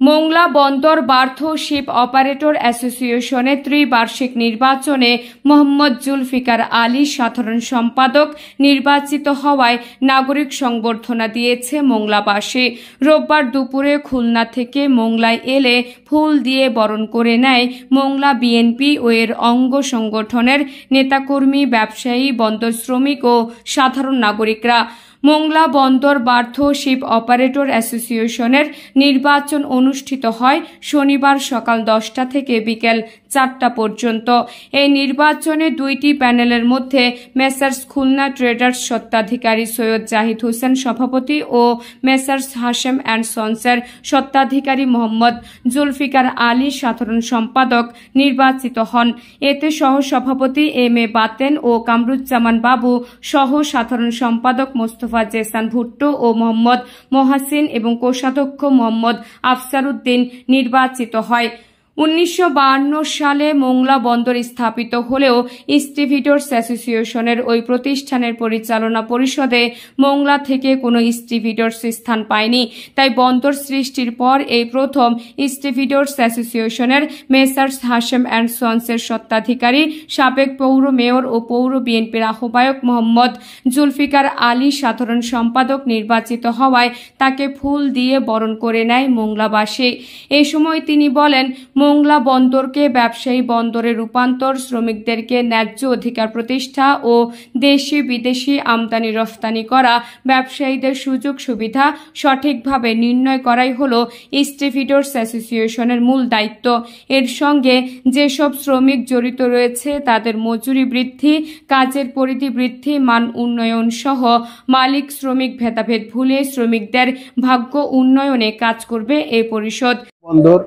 মোংলা বন্দর birth sheep operator অ্যাসোসিয়েশনের ত্রিবার্ষিক নির্বাচনে মোহাম্মদ জুলফিকার আলী সাধারণ সম্পাদক নির্বাচিত হওয়ায় নাগরিক সংবর্ধনা দিয়েছে মোংলাবাসী। রোববার দুপুরে খুলনা থেকে মোংলায় এলে ফুল দিয়ে বরণ করে নেয় মোংলা বিএনপি ও এর অঙ্গ সংগঠনের নেতাকর্মী, ব্যবসায়ী, বন্দর শ্রমিক ও সাধারণ নাগরিকরা। মোংলা বন্দর বার্থ শিপ অপারেটর অ্যাসোসিয়েশনের নির্বাচন অনুষ্ঠিত হয় শনিবার সকাল 10টা থেকে বিকেল 4টা পর্যন্ত। এই নির্বাচনে দুইটি প্যানেলের মধ্যে মেসার্স খুলনা ট্রেডার্স স্বত্বাধিকারী সৈয়দ জাহিদ হোসেন সভাপতি ও মেসার্স হাশেম অ্যান্ড সন্সের স্বত্বাধিকারী মোহাম্মদ জুলফিকার আলী সাধারণ সম্পাদক নির্বাচিত হন। এতে সহ সভাপতি এম এ বাতেন ও কামরুজ্জামান বাবু সহ সাধারণ সম্পাদক মোস্তফা জেসান ভুট্টো ও মোহাম্মদ মোহাসিন এবং কোষাধ্যক্ষ মোহাম্মদ আফসারউদ্দিন নির্বাচিত হয়। 1952 সালে মোংলা বন্দর স্থাপিত হলেও স্টিভিডর্স অ্যাসোসিয়েশনের ওই প্রতিষ্ঠানের পরিচালনা পরিষদে মোংলা থেকে কোনো স্টিভিডর্স স্থান পায়নি। তাই বন্দর সৃষ্টির পর এই প্রথম স্টিভিডর্স অ্যাসোসিয়েশনের মেসার্স হাশেম অ্যান্ড সন্সের স্বত্বাধিকারী সাবেক পৌর মেয়র ও পৌর বিএনপির আহ্বায়ক মোহাম্মদ জুলফিকার আলী সাধারণ সম্পাদক নির্বাচিত হওয়ায় তাকে ফুল দিয়ে বরণ করে নেয় মোংলাবাসী। এই সময় তিনি বলেন, মোংলা বন্দরকে ব্যবসায়ী বন্দরে রূপান্তর, শ্রমিকদেরকে ন্যায্য অধিকার প্রতিষ্ঠা ও দেশি বিদেশি আমদানি রফতানি করা, ব্যবসায়ীদের সুযোগ সুবিধা সঠিকভাবে নির্ণয় করাই হল স্টিভিডর্স অ্যাসোসিয়েশনের মূল দায়িত্ব। এর সঙ্গে যেসব শ্রমিক জড়িত রয়েছে তাদের মজুরি বৃদ্ধি, কাজের পরিধি বৃদ্ধি, মান উন্নয়ন সহ মালিক শ্রমিক ভেদাভেদ ভুলে শ্রমিকদের ভাগ্য উন্নয়নে কাজ করবে এই পরিষদ। বন্দর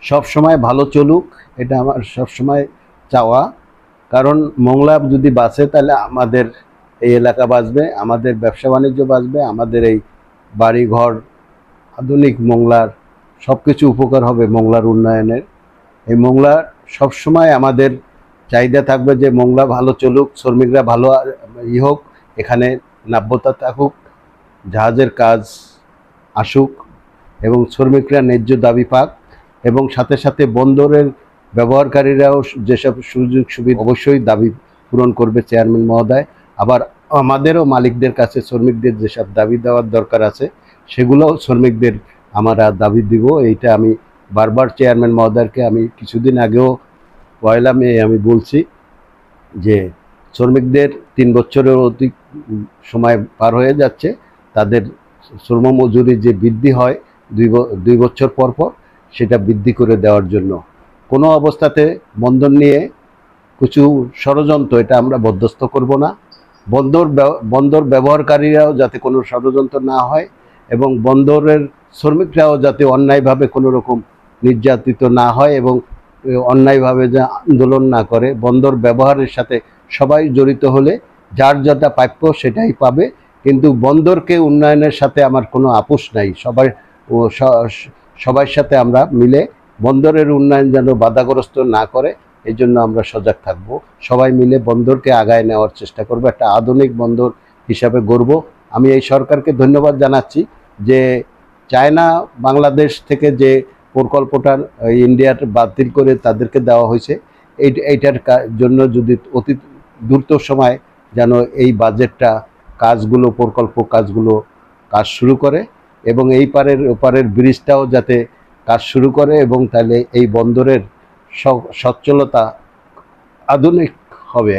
সব সময় ভালো চলুক, এটা আমার সব সময় চাওয়া। কারণ মোংলা যদি বাঁচে তাহলে আমাদের এই এলাকা বাঁচবে, আমাদের ব্যবসা বাণিজ্য বাঁচবে, আমাদের এই বাড়ি ঘর আধুনিক মোংলার সব কিছু উপকার হবে মোংলার উন্নয়নের। এই মোংলা সব সময় আমাদের চাহিদা থাকবে যে মোংলা ভালো চলুক, শ্রমিকরা ভালো হোক, এখানে নাব্যতা থাকুক, জাহাজের কাজ আসুক এবং শ্রমিকরা ন্যায্য দাবি পাক, এবং সাথে সাথে বন্দরের ব্যবহারকারীরাও যেসব সুযোগ সুবিধা অবশ্যই দাবি পূরণ করবে চেয়ারম্যান মহোদয়। আবার আমাদেরও মালিকদের কাছে শ্রমিকদের যেসব দাবি দেওয়ার দরকার আছে সেগুলোও শ্রমিকদের আমরা দাবি দিব। এইটা আমি বারবার চেয়ারম্যান মহোদয়কে আমি কিছুদিন আগেও পয়লা মে আমি বলছি যে শ্রমিকদের 3 বছরের অধিক সময় পার হয়ে যাচ্ছে, তাদের শ্রম মজুরি যে বৃদ্ধি হয় 2 বছর পর পর সেটা বৃদ্ধি করে দেওয়ার জন্য। কোনো অবস্থাতে বন্দর নিয়ে কিছু ষড়যন্ত্র এটা আমরা বরদাস্ত করব না। বন্দর ব্যবহারকারীরাও যাতে কোনো ষড়যন্ত্র না হয় এবং বন্দরের শ্রমিকরাও যাতে অন্যায়ভাবে কোনো রকম নির্যাতিত না হয় এবং অন্যায়ভাবে যে আন্দোলন না করে। বন্দর ব্যবহারের সাথে সবাই জড়িত হলে যার যেটা প্রাপ্য সেটাই পাবে, কিন্তু বন্দরকে উন্নয়নের সাথে আমার কোনো আপোষ নাই। সবার সাথে আমরা মিলে বন্দরের উন্নয়ন যেন বাধাগ্রস্ত না করে এই জন্য আমরা সজাগ থাকব। সবাই মিলে বন্দরকে আগায় নেওয়ার চেষ্টা করব, একটা আধুনিক বন্দর হিসাবে গড়ব। আমি এই সরকারকে ধন্যবাদ জানাচ্ছি যে চায়না বাংলাদেশ থেকে যে প্রকল্পটা ইন্ডিয়ার বাতিল করে তাদেরকে দেওয়া হয়েছে, এইটার জন্য যদি অতি দ্রুত সময় যেন এই বাজেটটা কাজগুলো কাজ শুরু করে এবং এই ওপারের ব্রিজটাও যাতে কাজ শুরু করে এবং তাহলে এই বন্দরের সচ্ছলতা আধুনিক হবে।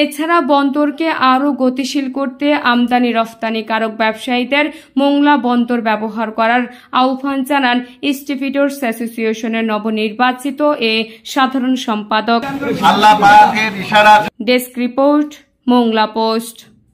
এছাড়া বন্দরকে আরও গতিশীল করতে আমদানি রফতানিকারক ব্যবসায়ীদের মোংলা বন্দর ব্যবহার করার আহ্বান জানান স্টিভিডর্স অ্যাসোসিয়েশনের নবনির্বাচিত সাধারণ সম্পাদক। Desk report, Mongla post.